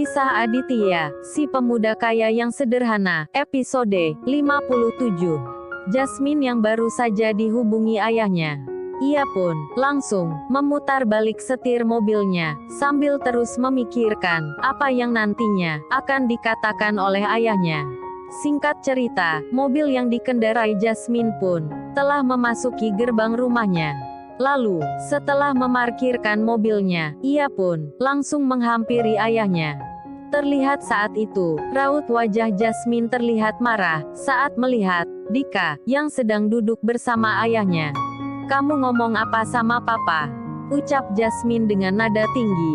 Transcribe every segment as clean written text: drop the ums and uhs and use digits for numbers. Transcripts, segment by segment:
Kisah Aditya, si pemuda kaya yang sederhana, episode 57. Jasmine yang baru saja dihubungi ayahnya. Ia pun langsung memutar balik setir mobilnya, sambil terus memikirkan apa yang nantinya akan dikatakan oleh ayahnya. Singkat cerita, mobil yang dikendarai Jasmine pun telah memasuki gerbang rumahnya. Lalu, setelah memarkirkan mobilnya, ia pun langsung menghampiri ayahnya. Terlihat saat itu, raut wajah Jasmine terlihat marah saat melihat Dika yang sedang duduk bersama ayahnya. "Kamu ngomong apa sama papa?" ucap Jasmine dengan nada tinggi.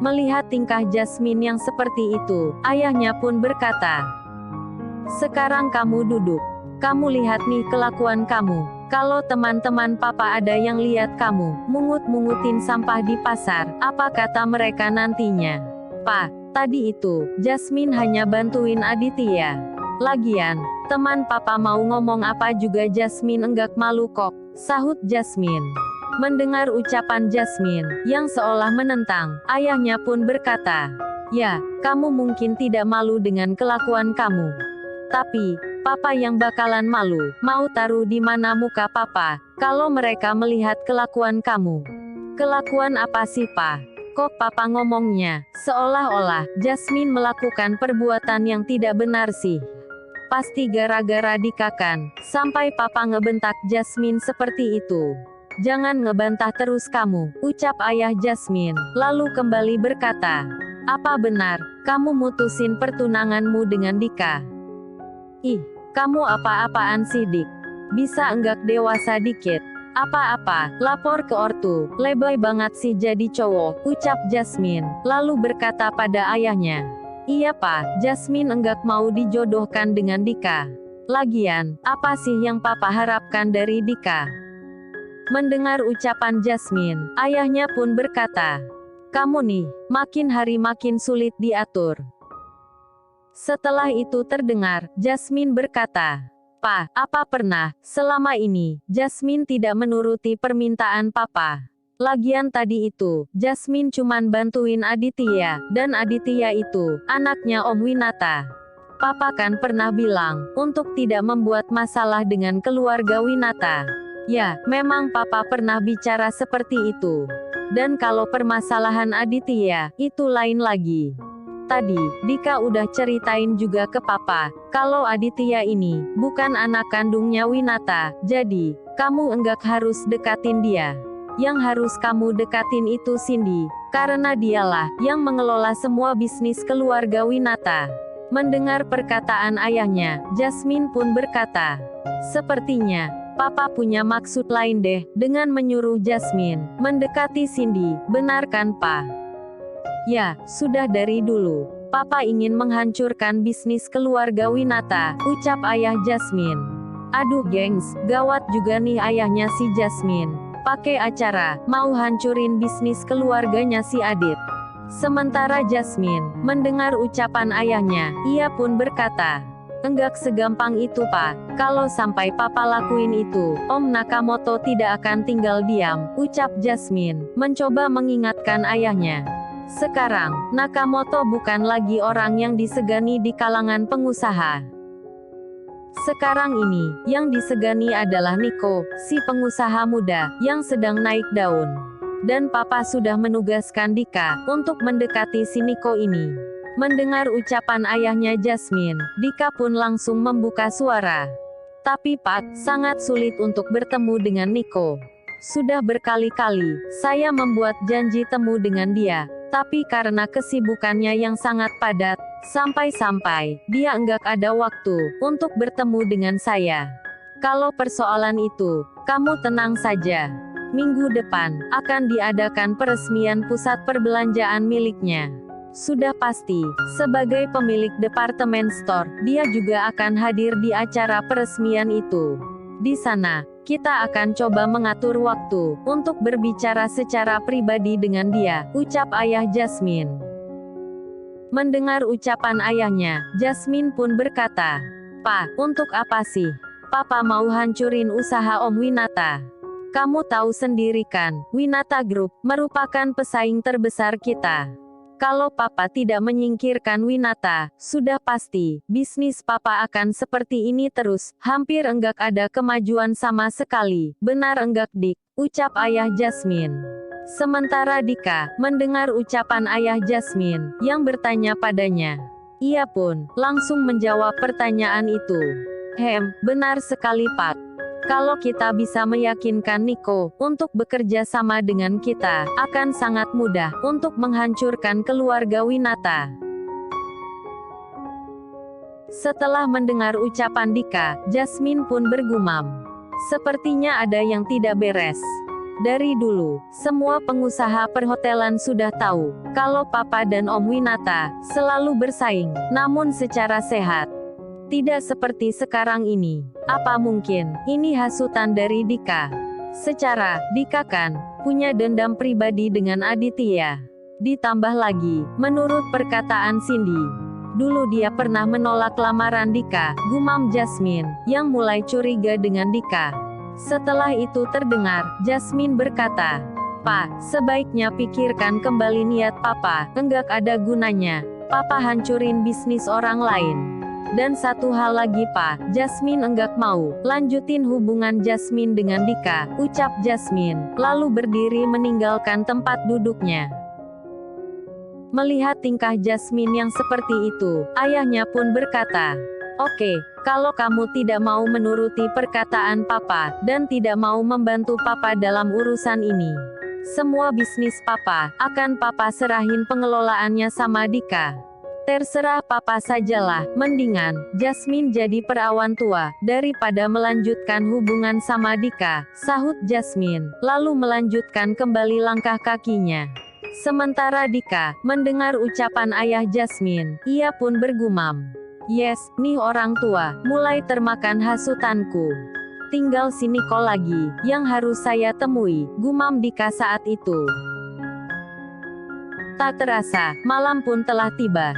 Melihat tingkah Jasmine yang seperti itu, ayahnya pun berkata, "Sekarang kamu duduk. Kamu lihat nih kelakuan kamu. Kalau teman-teman papa ada yang lihat kamu mungut-mungutin sampah di pasar, apa kata mereka nantinya?" "Pa, tadi itu Jasmine hanya bantuin Aditya. Lagian, teman papa mau ngomong apa juga Jasmine enggak malu kok," sahut Jasmine. Mendengar ucapan Jasmine yang seolah menentang, ayahnya pun berkata, "Ya, kamu mungkin tidak malu dengan kelakuan kamu. Tapi, papa yang bakalan malu. Mau taruh di mana muka papa kalau mereka melihat kelakuan kamu?" "Kelakuan apa sih, Pa? Kok papa ngomongnya seolah-olah Jasmine melakukan perbuatan yang tidak benar sih? Pasti gara-gara Dika kan, sampai papa ngebentak Jasmine seperti itu." "Jangan ngebantah terus kamu," ucap ayah Jasmine, lalu kembali berkata, "Apa benar kamu mutusin pertunanganmu dengan Dika?" "Ih, kamu apa-apaan sih Dik? Bisa enggak dewasa dikit? Apa-apa, lapor ke ortu, lebay banget sih jadi cowok," ucap Jasmine, lalu berkata pada ayahnya, "Iya Pa, Jasmine enggak mau dijodohkan dengan Dika. Lagian, apa sih yang papa harapkan dari Dika?" Mendengar ucapan Jasmine, ayahnya pun berkata, "Kamu nih, makin hari makin sulit diatur." Setelah itu terdengar, Jasmine berkata, "Pa, apa pernah, selama ini, Jasmine tidak menuruti permintaan papa? Lagian tadi itu, Jasmine cuman bantuin Aditya, dan Aditya itu, anaknya Om Winata. Papa kan pernah bilang, untuk tidak membuat masalah dengan keluarga Winata." "Ya, memang papa pernah bicara seperti itu. Dan kalau permasalahan Aditya, itu lain lagi. Tadi, Dika udah ceritain juga ke papa, kalau Aditya ini bukan anak kandungnya Winata, jadi kamu enggak harus dekatin dia. Yang harus kamu dekatin itu Cindy, karena dialah yang mengelola semua bisnis keluarga Winata." Mendengar perkataan ayahnya, Jasmine pun berkata, "Sepertinya papa punya maksud lain deh dengan menyuruh Jasmine mendekati Cindy, benar kan Pa?" "Ya, sudah dari dulu. Papa ingin menghancurkan bisnis keluarga Winata," ucap ayah Jasmine. Aduh gengs, gawat juga nih ayahnya si Jasmine. Pakai acara, mau hancurin bisnis keluarganya si Adit. Sementara Jasmine mendengar ucapan ayahnya, ia pun berkata, "Enggak segampang itu Pa. Kalau sampai papa lakuin itu, Om Nakamoto tidak akan tinggal diam," ucap Jasmine, mencoba mengingatkan ayahnya. Sekarang, Nakamoto bukan lagi orang yang disegani di kalangan pengusaha. Sekarang ini, yang disegani adalah Nico, si pengusaha muda, yang sedang naik daun. Dan papa sudah menugaskan Dika untuk mendekati si Nico ini. Mendengar ucapan ayahnya Jasmine, Dika pun langsung membuka suara. "Tapi Pak, sangat sulit untuk bertemu dengan Nico. Sudah berkali-kali, saya membuat janji temu dengan dia, tapi karena kesibukannya yang sangat padat, sampai-sampai dia enggak ada waktu untuk bertemu dengan saya. Kalau persoalan itu, kamu tenang saja. Minggu depan, akan diadakan peresmian pusat perbelanjaan miliknya. Sudah pasti, sebagai pemilik departemen store, dia juga akan hadir di acara peresmian itu. Di sana, kita akan coba mengatur waktu untuk berbicara secara pribadi dengan dia," ucap ayah Jasmine. Mendengar ucapan ayahnya, Jasmine pun berkata, "Pa, untuk apa sih papa mau hancurin usaha Om Winata? Kamu tahu sendiri kan, Winata Group merupakan pesaing terbesar kita. Kalau papa tidak menyingkirkan Winata, sudah pasti, bisnis papa akan seperti ini terus, hampir enggak ada kemajuan sama sekali. Benar enggak Dik? Ucap ayah Jasmine. Sementara Dika, mendengar ucapan ayah Jasmine, yang bertanya padanya. Ia pun, langsung menjawab pertanyaan itu. Benar sekali Pak. Kalau kita bisa meyakinkan Nico untuk bekerja sama dengan kita, akan sangat mudah untuk menghancurkan keluarga Winata. Setelah mendengar ucapan Dika, Jasmine pun bergumam. Sepertinya ada yang tidak beres. Dari dulu, semua pengusaha perhotelan sudah tahu kalau Papa dan Om Winata selalu bersaing, namun secara sehat. Tidak seperti sekarang ini. Apa mungkin ini hasutan dari Dika? Secara, Dika kan punya dendam pribadi dengan Aditya. Ditambah lagi, menurut perkataan Cindy, dulu dia pernah menolak lamaran Dika, gumam Jasmine, yang mulai curiga dengan Dika. Setelah itu terdengar, Jasmine berkata, "Pak, sebaiknya pikirkan kembali niat Papa, enggak ada gunanya. Papa hancurin bisnis orang lain. Dan satu hal lagi Pak, Jasmine enggak mau lanjutin hubungan Jasmine dengan Dika," ucap Jasmine, lalu berdiri meninggalkan tempat duduknya. Melihat tingkah Jasmine yang seperti itu, ayahnya pun berkata, "Oke, kalau kamu tidak mau menuruti perkataan Papa, dan tidak mau membantu Papa dalam urusan ini, semua bisnis Papa, akan Papa serahin pengelolaannya sama Dika. Terserah Papa sajalah, mendingan Jasmine jadi perawan tua, daripada melanjutkan hubungan sama Dika," sahut Jasmine, lalu melanjutkan kembali langkah kakinya. Sementara Dika, mendengar ucapan ayah Jasmine, ia pun bergumam, "Yes, nih orang tua, mulai termakan hasutanku. Tinggal si Nico lagi, yang harus saya temui," gumam Dika saat itu. Tak terasa, malam pun telah tiba.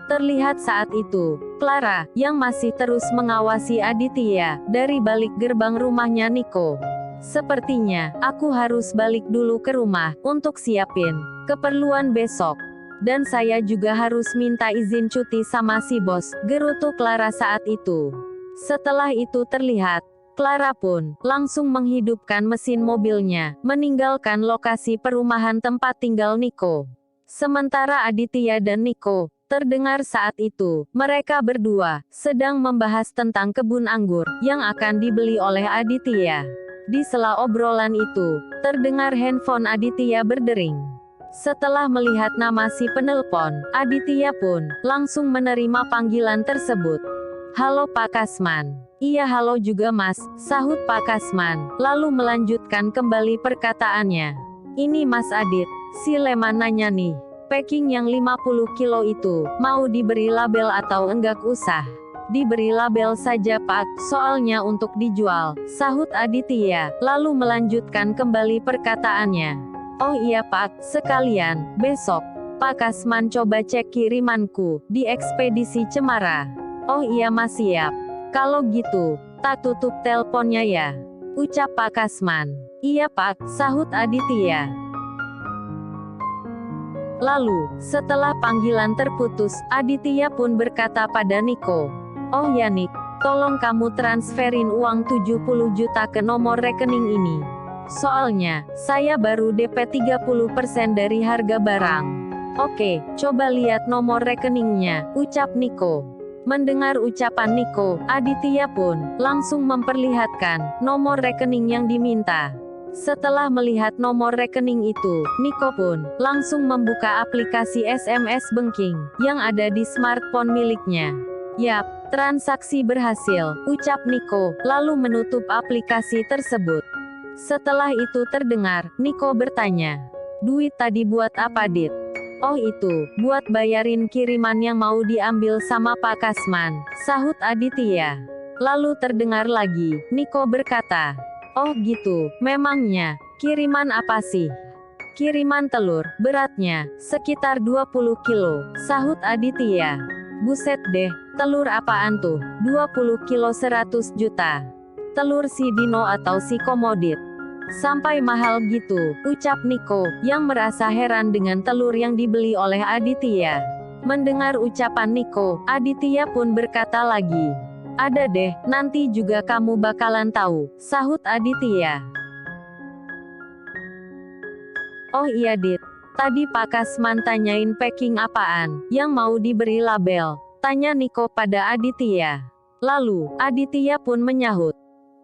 Terlihat saat itu, Clara, yang masih terus mengawasi Aditya, dari balik gerbang rumahnya Nico. "Sepertinya, aku harus balik dulu ke rumah, untuk siapin keperluan besok. Dan saya juga harus minta izin cuti sama si bos," gerutu Clara saat itu. Setelah itu terlihat, Clara pun langsung menghidupkan mesin mobilnya, meninggalkan lokasi perumahan tempat tinggal Nico. Sementara Aditya dan Nico terdengar saat itu, mereka berdua sedang membahas tentang kebun anggur yang akan dibeli oleh Aditya. Di sela obrolan itu, terdengar handphone Aditya berdering. Setelah melihat nama si penelpon, Aditya pun langsung menerima panggilan tersebut. "Halo Pak Kasman." "Iya halo juga Mas," sahut Pak Kasman, lalu melanjutkan kembali perkataannya. "Ini Mas Adit, si Leman nanya nih. Packing yang 50 kilo itu, mau diberi label atau enggak usah?" "Diberi label saja Pak, soalnya untuk dijual," sahut Aditya, lalu melanjutkan kembali perkataannya. "Oh iya Pak, sekalian, besok Pak Kasman coba cek kirimanku, di ekspedisi Cemara." "Oh iya Mas siap. Kalau gitu, tak tutup teleponnya ya," ucap Pak Kasman. "Iya Pak," sahut Aditya. Lalu, setelah panggilan terputus, Aditya pun berkata pada Nico, "Oh ya Nick, tolong kamu transferin uang 70 juta ke nomor rekening ini. Soalnya, saya baru DP 30% dari harga barang." "Oke, coba lihat nomor rekeningnya," ucap Nico. Mendengar ucapan Nico, Aditya pun langsung memperlihatkan nomor rekening yang diminta. Setelah melihat nomor rekening itu, Nico pun langsung membuka aplikasi SMS banking yang ada di smartphone miliknya. "Yap, transaksi berhasil," ucap Nico, lalu menutup aplikasi tersebut. Setelah itu terdengar, Nico bertanya, "Duit tadi buat apa Dit?" "Oh itu, buat bayarin kiriman yang mau diambil sama Pak Kasman," sahut Aditya. Lalu terdengar lagi, Nico berkata, "Oh gitu, memangnya, kiriman apa sih?" "Kiriman telur, beratnya sekitar 20 kilo, sahut Aditya. "Buset deh, telur apaan tuh? 20 kilo 100 juta. Telur si Dino atau si Komodit?" Sampai mahal gitu, ucap Niko, yang merasa heran dengan telur yang dibeli oleh Aditya. Mendengar ucapan Niko, Aditya pun berkata lagi, "Ada deh, nanti juga kamu bakalan tahu," sahut Aditya. "Oh iya Dit, tadi Pak Kasman tanyain packing apaan, yang mau diberi label," tanya Niko pada Aditya. Lalu, Aditya pun menyahut,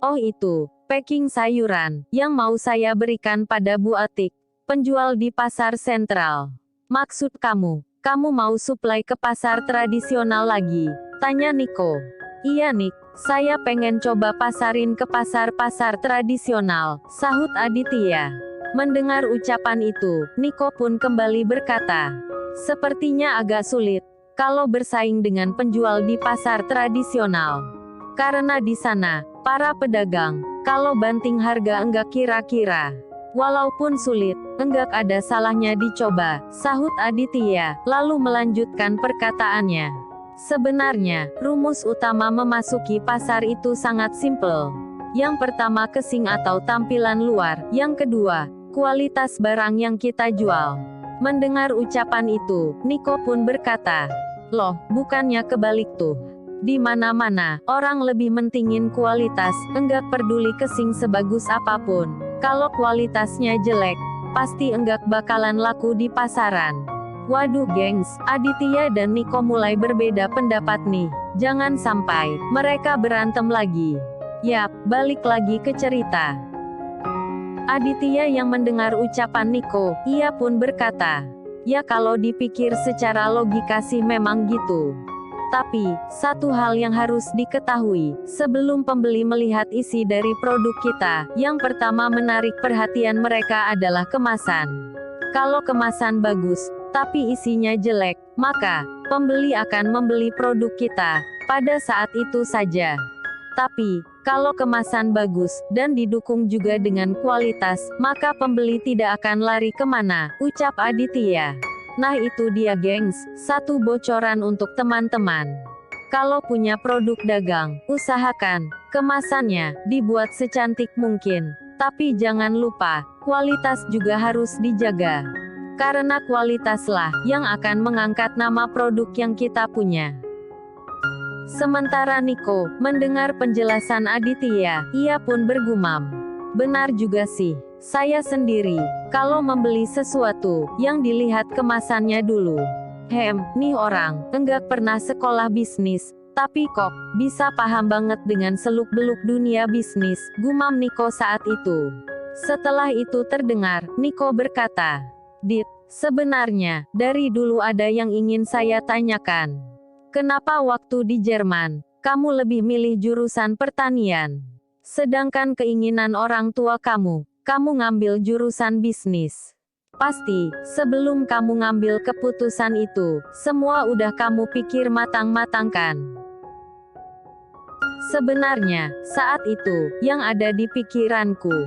"Oh itu, packing sayuran, yang mau saya berikan pada Bu Atik, penjual di pasar sentral." "Maksud kamu mau suplai ke pasar tradisional lagi?" tanya Niko. "Iya Nik, saya pengen coba pasarin ke pasar-pasar tradisional," sahut Aditya. Mendengar ucapan itu, Niko pun kembali berkata, "Sepertinya agak sulit kalau bersaing dengan penjual di pasar tradisional. Karena di sana, para pedagang, kalau banting harga enggak kira-kira. Walaupun sulit, enggak ada salahnya dicoba," sahut Aditya, lalu melanjutkan perkataannya. "Sebenarnya, rumus utama memasuki pasar itu sangat simpel. Yang pertama casing atau tampilan luar, yang kedua, kualitas barang yang kita jual." Mendengar ucapan itu, Niko pun berkata, "Loh, bukannya kebalik tuh. Di mana-mana, orang lebih mentingin kualitas, enggak peduli casing sebagus apapun. Kalau kualitasnya jelek, pasti enggak bakalan laku di pasaran." Waduh gengs, Aditya dan Niko mulai berbeda pendapat nih. Jangan sampai mereka berantem lagi. Yap, balik lagi ke cerita. Aditya yang mendengar ucapan Niko, ia pun berkata, "Ya kalau dipikir secara logika sih memang gitu. Tapi, satu hal yang harus diketahui, sebelum pembeli melihat isi dari produk kita, yang pertama menarik perhatian mereka adalah kemasan. Kalau kemasan bagus, tapi isinya jelek, maka, pembeli akan membeli produk kita, pada saat itu saja. Tapi, kalau kemasan bagus, dan didukung juga dengan kualitas, maka pembeli tidak akan lari kemana," ucap Aditya. Nah itu dia gengs, satu bocoran untuk teman-teman. Kalau punya produk dagang, usahakan, kemasannya, dibuat secantik mungkin. Tapi jangan lupa, kualitas juga harus dijaga. Karena kualitaslah, yang akan mengangkat nama produk yang kita punya. Sementara Niko, mendengar penjelasan Aditya, ia pun bergumam, "Benar juga sih. Saya sendiri, kalau membeli sesuatu, yang dilihat kemasannya dulu. Nih orang, enggak pernah sekolah bisnis, tapi kok, bisa paham banget dengan seluk-beluk dunia bisnis," gumam Niko saat itu. Setelah itu terdengar, Niko berkata, "Dit, sebenarnya, dari dulu ada yang ingin saya tanyakan. Kenapa waktu di Jerman, kamu lebih milih jurusan pertanian? Sedangkan keinginan orang tua kamu ngambil jurusan bisnis. Pasti, sebelum kamu ngambil keputusan itu, semua udah kamu pikir matang-matangkan." Sebenarnya, saat itu, yang ada di pikiranku,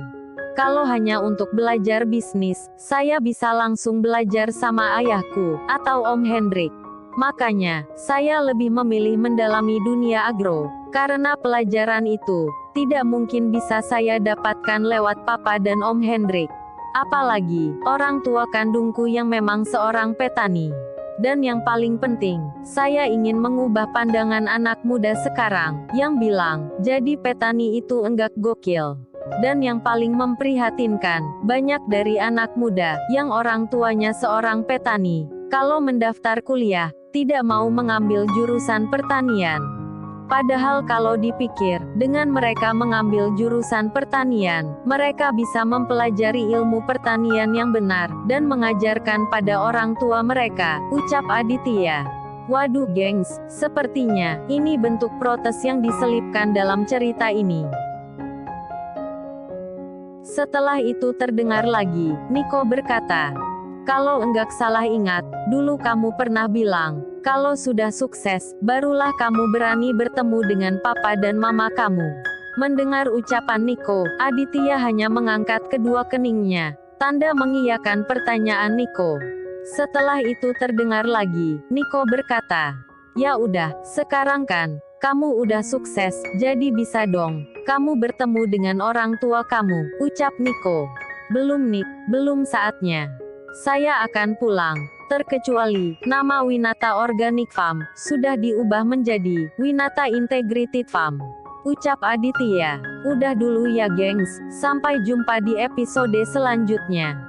kalau hanya untuk belajar bisnis, saya bisa langsung belajar sama ayahku, atau Om Hendrik. Makanya, saya lebih memilih mendalami dunia agro, karena pelajaran itu tidak mungkin bisa saya dapatkan lewat Papa dan Om Hendrik. Apalagi, orang tua kandungku yang memang seorang petani. Dan yang paling penting, saya ingin mengubah pandangan anak muda sekarang, yang bilang, jadi petani itu enggak gokil. Dan yang paling memprihatinkan, banyak dari anak muda, yang orang tuanya seorang petani, kalau mendaftar kuliah, tidak mau mengambil jurusan pertanian. Padahal kalau dipikir, dengan mereka mengambil jurusan pertanian, mereka bisa mempelajari ilmu pertanian yang benar, dan mengajarkan pada orang tua mereka, ucap Aditya. Waduh gengs, sepertinya, ini bentuk protes yang diselipkan dalam cerita ini. Setelah itu terdengar lagi, Niko berkata, "Kalau enggak salah ingat, dulu kamu pernah bilang, kalau sudah sukses, barulah kamu berani bertemu dengan papa dan mama kamu." Mendengar ucapan Niko, Aditya hanya mengangkat kedua keningnya, tanda mengiyakan pertanyaan Niko. Setelah itu terdengar lagi, Niko berkata, "Ya udah, sekarang kan, kamu udah sukses, jadi bisa dong kamu bertemu dengan orang tua kamu, ucap Nico. Belum Nick, belum saatnya. Saya akan pulang. Terkecuali, nama Winata Organic Farm, sudah diubah menjadi, Winata Integrated Farm. Ucap Aditya. Udah dulu ya gengs, sampai jumpa di episode selanjutnya.